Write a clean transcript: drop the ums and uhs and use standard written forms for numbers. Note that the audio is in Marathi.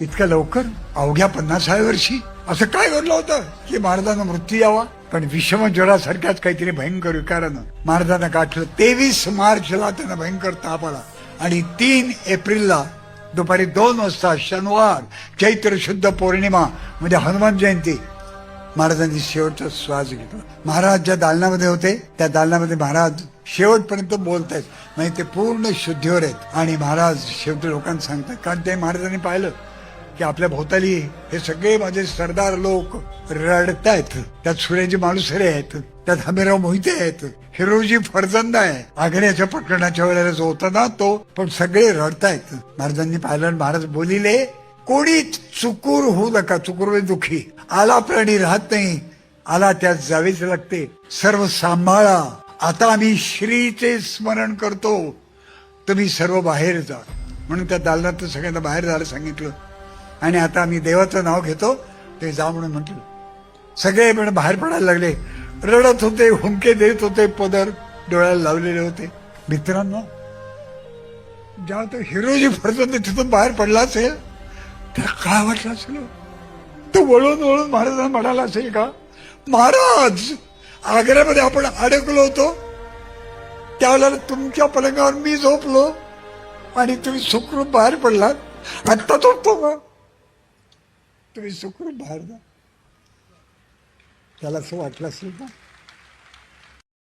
इतक्या लवकर अवघ्या 50व्या वर्षी असं काय घडलं होतं की महाराजांना मृत्यू यावा? पण विषम ज्वरासारख्याच काहीतरी भयंकर विकारानं महाराजांना गाठलं. 23 मार्चला त्यांना भयंकर ताप आला आणि 3 एप्रिलला दुपारी 2 वाजता शनिवार चैत्र शुद्ध पौर्णिमा म्हणजे हनुमान जयंती महाराजांनी शेवटचा श्वास घेतला. महाराज ज्या दालनामध्ये होते त्या दालनामध्ये महाराज शेवटपर्यंत बोलतायत, म्हणजे ते पूर्ण शुद्धीवर आहेत. आणि महाराज शेवटी लोकांना सांगतात, कारण ते महाराजांनी पाहिलं की आपल्या भोवताली हे सगळे माझे सरदार लोक रडतायत. त्यात सुरेजी मालुसरे आहेत, त्यात हमीराव मोहिते आहेत, हिरोजी फरजंद आहे. आग्र्याच्या प्रकरणाच्या वेळेला जो होता ना तो, पण सगळे रडतायत. महाराजांनी पाहिलं, महाराज बोलिले, कोणी चुकूर होऊ नका. चुकूर म्हणजे दुःखी. आला प्राणी राहत नाही, आला त्यात जावेच लागते. सर्व सांभाळा. आता आम्ही श्रीचे स्मरण करतो, तुम्ही सर्व बाहेर जा. म्हणून त्या दालनात सगळ्यांना बाहेर जायला सांगितलं. आणि आता आम्ही देवाचं नाव घेतो, ते जा म्हणून म्हटलं. सगळे पण बाहेर पडायला लागले. रडत होते, हुंके देत होते, पदर डोळ्याला लावलेले होते. मित्रांनो, जेव्हा तो हिरोजी फरजंद तिथून बाहेर पडला असेल त्याला काय वाटलं असेल? तो वळून वळून महाराजांना म्हणाला असेल का, महाराज आग्र्यामध्ये आपण अडकलो होतो, त्यावेळेला तुमच्या पलंगावर मी झोपलो आणि तुम्ही सुखरूप बाहेर पडलात. आत्ता झोपतो का? तुम्ही सुखरूप बाहेर जा. त्याला असं वाटलं असेल का?